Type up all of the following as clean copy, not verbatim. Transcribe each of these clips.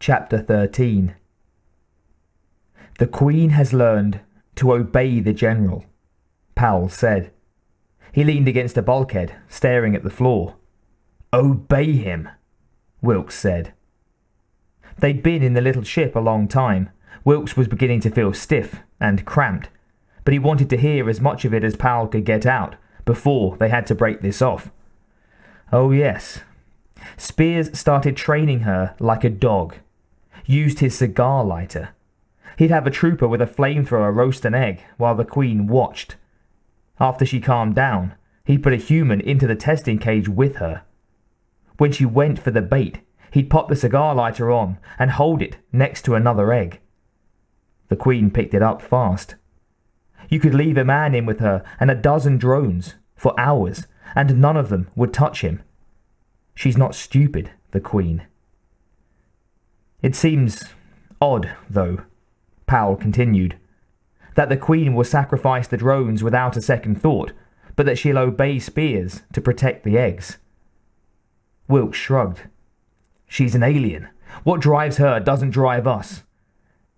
Chapter 13. The Queen has learned to obey the General, Powell said. He leaned against a bulkhead, staring at the floor. Obey him, Wilkes said. They'd been in the little ship a long time. Wilkes was beginning to feel stiff and cramped, but he wanted to hear as much of it as Powell could get out before they had to break this off. Oh yes. Spears started training her like a dog. Used his cigar lighter. He'd have a trooper with a flamethrower roast an egg while the Queen watched. After she calmed down, he put a human into the testing cage with her. When she went for the bait, he'd pop the cigar lighter on and hold it next to another egg. The Queen picked it up fast. You could leave a man in with her and a dozen drones for hours, and none of them would touch him. She's not stupid, the Queen. It seems odd, though, Powell continued, that the Queen will sacrifice the drones without a second thought, but that she'll obey Spears to protect the eggs. Wilkes shrugged. She's an alien. What drives her doesn't drive us.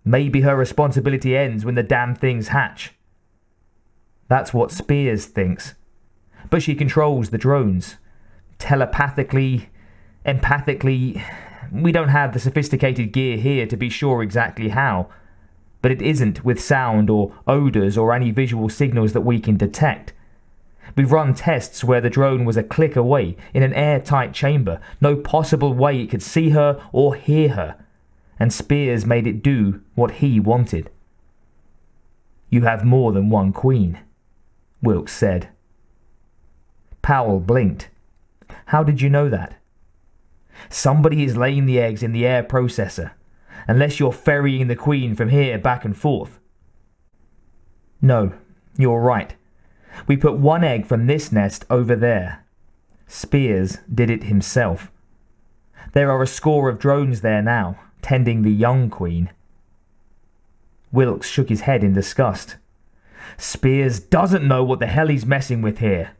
Maybe her responsibility ends when the damn things hatch. That's what Spears thinks. But she controls the drones. Telepathically, empathically. We don't have the sophisticated gear here to be sure exactly how, but it isn't with sound or odours or any visual signals that we can detect. We've run tests where the drone was a click away in an airtight chamber, no possible way it could see her or hear her, and Spears made it do what he wanted. You have more than one Queen, Wilkes said. Powell blinked. How did you know that? Somebody is laying the eggs in the air processor, unless you're ferrying the Queen from here back and forth. No, you're right. We put one egg from this nest over there. Spears did it himself. There are a score of drones there now, tending the young Queen. Wilkes shook his head in disgust. Spears doesn't know what the hell he's messing with here.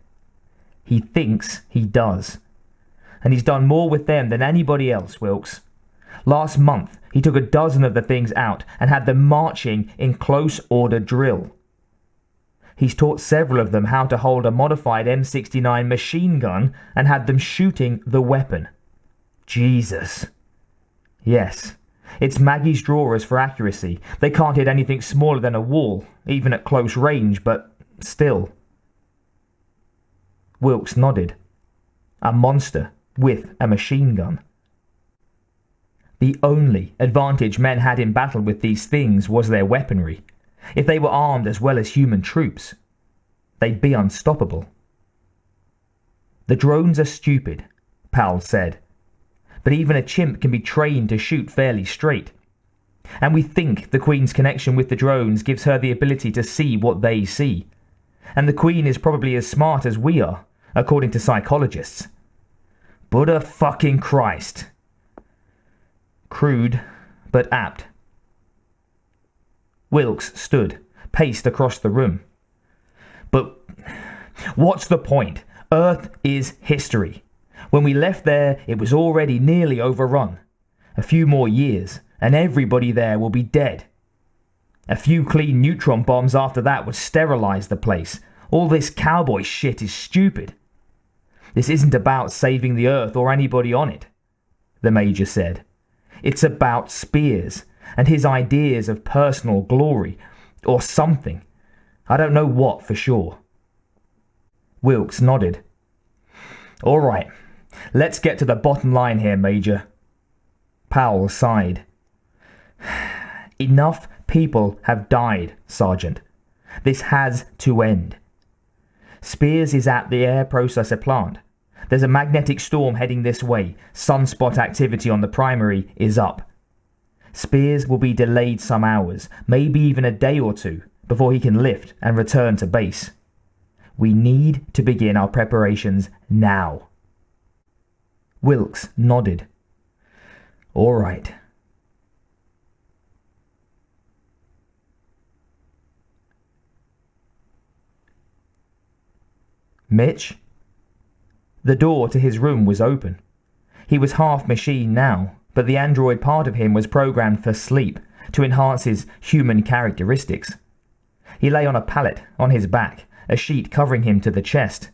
He thinks he does. And he's done more with them than anybody else, Wilkes. Last month, he took a dozen of the things out and had them marching in close order drill. He's taught several of them how to hold a modified M69 machine gun and had them shooting the weapon. Jesus. Yes, it's Maggie's drawers for accuracy. They can't hit anything smaller than a wall, even at close range, but still. Wilkes nodded. A monster with a machine gun. The only advantage men had in battle with these things was their weaponry. If they were armed as well as human troops, they'd be unstoppable. The drones are stupid, Powell said, but even a chimp can be trained to shoot fairly straight. And we think the Queen's connection with the drones gives her the ability to see what they see. And the Queen is probably as smart as we are, according to psychologists. Buddha fucking Christ. Crude, but apt. Wilkes stood, paced across the room. But what's the point? Earth is history. When we left there, it was already nearly overrun. A few more years, and everybody there will be dead. A few clean neutron bombs after that would sterilize the place. All this cowboy shit is stupid. This isn't about saving the Earth or anybody on it, the Major said. It's about Spears and his ideas of personal glory, or something. I don't know what for sure. Wilkes nodded. All right, let's get to the bottom line here, Major. Powell sighed. Enough people have died, Sergeant. This has to end. Spears is at the air processor plant. There's a magnetic storm heading this way. Sunspot activity on the primary is up. Spears will be delayed some hours, maybe even a day or two, before he can lift and return to base. We need to begin our preparations now. Wilkes nodded. All right. Mitch? The door to his room was open. He was half machine now, but the android part of him was programmed for sleep, to enhance his human characteristics. He lay on a pallet, on his back, a sheet covering him to the chest.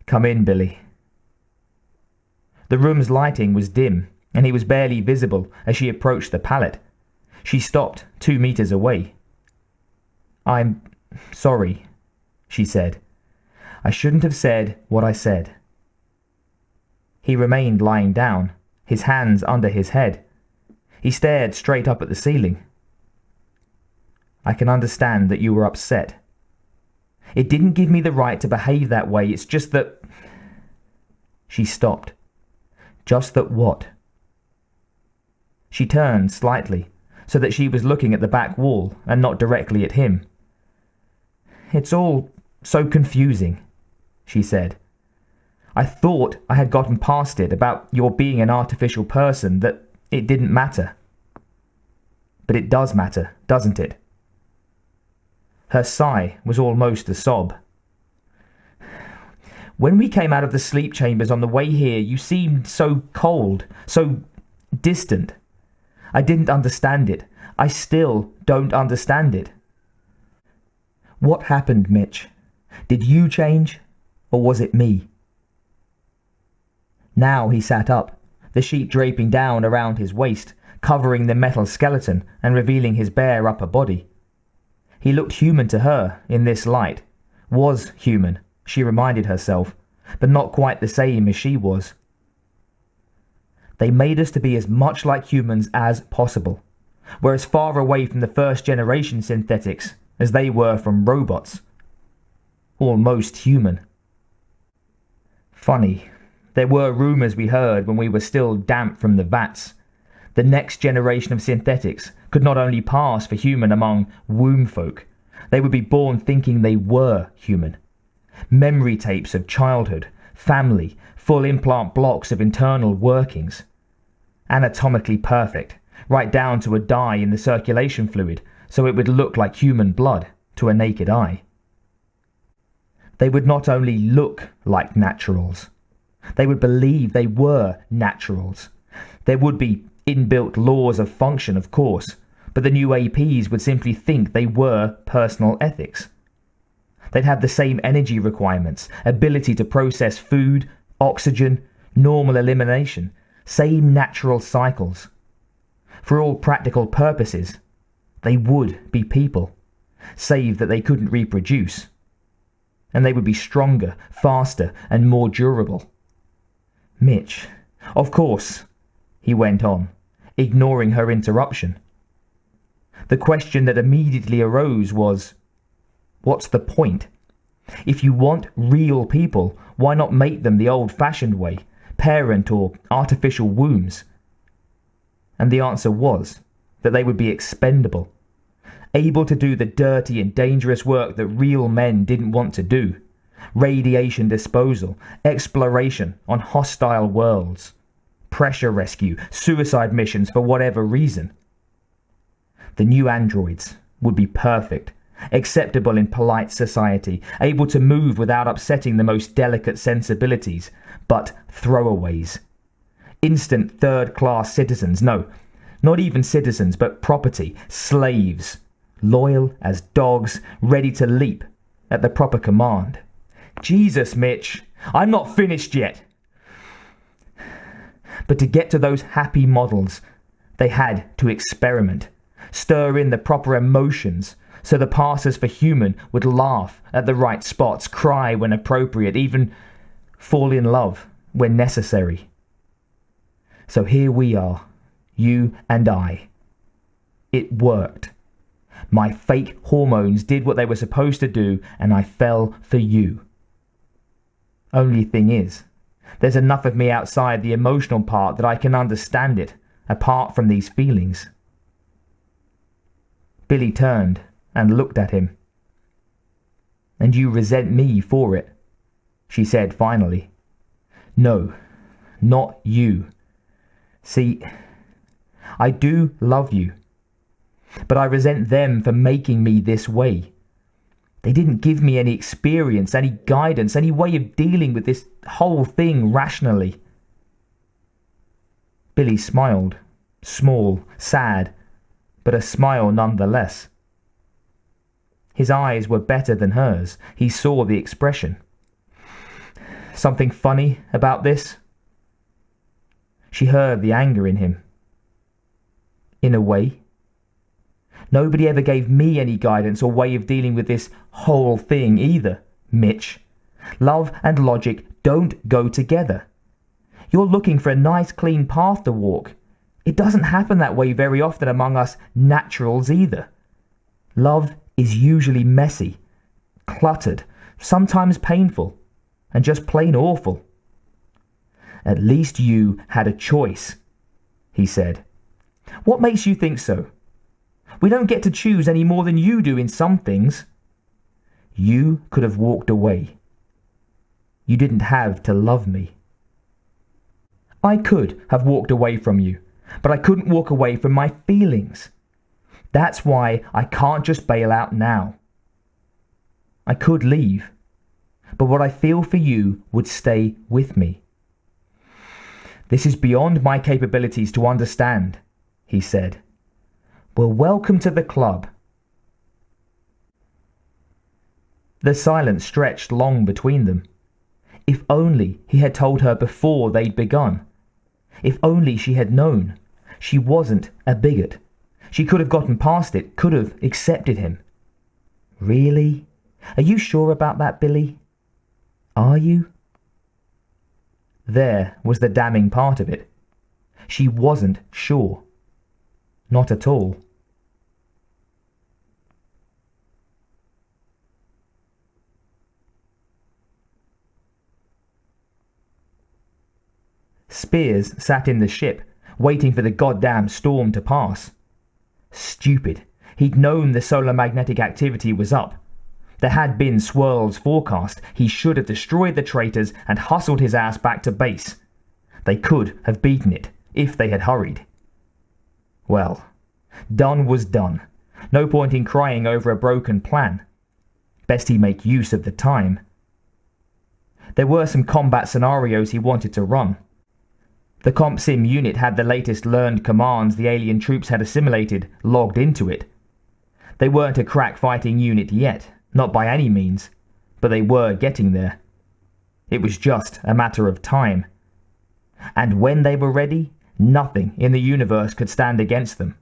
"Come in, Billy." The room's lighting was dim, and he was barely visible as she approached the pallet. She stopped 2 meters away. "I'm sorry," she said. "I shouldn't have said what I said." He remained lying down, his hands under his head. He stared straight up at the ceiling. "I can understand that you were upset. It didn't give me the right to behave that way, it's just that..." She stopped. "Just that what?" She turned slightly, so that she was looking at the back wall and not directly at him. "It's all so confusing," she said. "I thought I had gotten past it about your being an artificial person, that it didn't matter. But it does matter, doesn't it?" Her sigh was almost a sob. "When we came out of the sleep chambers on the way here, you seemed so cold, so distant. I didn't understand it. I still don't understand it." "What happened, Mitch? Did you change, or was it me?" Now he sat up, the sheet draping down around his waist, covering the metal skeleton and revealing his bare upper body. He looked human to her in this light, was human, she reminded herself, but not quite the same as she was. "They made us to be as much like humans as possible. We're as far away from the first generation synthetics as they were from robots. Almost human." Funny, there were rumours we heard when we were still damp from the vats. The next generation of synthetics could not only pass for human among womb folk, they would be born thinking they were human. Memory tapes of childhood, family, full implant blocks of internal workings. Anatomically perfect, right down to a dye in the circulation fluid, so it would look like human blood to a naked eye. They would not only look like naturals, they would believe they were naturals. There would be inbuilt laws of function, of course, but the new APs would simply think they were personal ethics. They'd have the same energy requirements, ability to process food, oxygen, normal elimination, same natural cycles. For all practical purposes, they would be people, save that they couldn't reproduce. And they would be stronger, faster, and more durable. "Mitch, of course," he went on, ignoring her interruption. The question that immediately arose was, what's the point? If you want real people, why not make them the old-fashioned way, parent or artificial wombs? And the answer was that they would be expendable, able to do the dirty and dangerous work that real men didn't want to do. Radiation disposal, exploration on hostile worlds, pressure rescue, suicide missions for whatever reason. The new androids would be perfect, acceptable in polite society, able to move without upsetting the most delicate sensibilities, but throwaways. Instant third-class citizens, no, not even citizens, but property, slaves, loyal as dogs, ready to leap at the proper command. Jesus, Mitch, I'm not finished yet. But to get to those happy models, they had to experiment, stir in the proper emotions, so the passers for human would laugh at the right spots, cry when appropriate, even fall in love when necessary. So here we are, you and I. It worked. My fake hormones did what they were supposed to do, and I fell for you. Only thing is, there's enough of me outside the emotional part that I can understand it, apart from these feelings. Billy turned and looked at him. "And you resent me for it," she said finally. "No, not you. See, I do love you, but I resent them for making me this way. They didn't give me any experience, any guidance, any way of dealing with this whole thing rationally." Billy smiled. Small, sad, but a smile nonetheless. His eyes were better than hers. He saw the expression. Something funny about this? She heard the anger in him. In a way. Nobody ever gave me any guidance or way of dealing with this whole thing either, Mitch. Love and logic don't go together. You're looking for a nice clean path to walk. It doesn't happen that way very often among us naturals either. Love is usually messy, cluttered, sometimes painful, and just plain awful. At least you had a choice, he said. What makes you think so? We don't get to choose any more than you do in some things. You could have walked away. You didn't have to love me. I could have walked away from you, but I couldn't walk away from my feelings. That's why I can't just bail out now. I could leave, but what I feel for you would stay with me. This is beyond my capabilities to understand, he said. Well, welcome to the club. The silence stretched long between them. If only he had told her before they'd begun. If only she had known. She wasn't a bigot. She could have gotten past it, could have accepted him. Really? Are you sure about that, Billy? Are you? There was the damning part of it. She wasn't sure. Not at all. Spears sat in the ship, waiting for the goddamn storm to pass. Stupid. He'd known the solar magnetic activity was up. There had been swirls forecast. He should have destroyed the traitors and hustled his ass back to base. They could have beaten it, if they had hurried. Well, done was done. No point in crying over a broken plan. Best he make use of the time. There were some combat scenarios he wanted to run. The Comp Sim unit had the latest learned commands the alien troops had assimilated logged into it. They weren't a crack fighting unit yet, not by any means, but they were getting there. It was just a matter of time. And when they were ready, nothing in the universe could stand against them.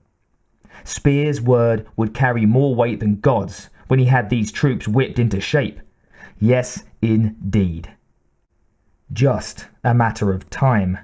Spear's word would carry more weight than God's when he had these troops whipped into shape. Yes, indeed. Just a matter of time.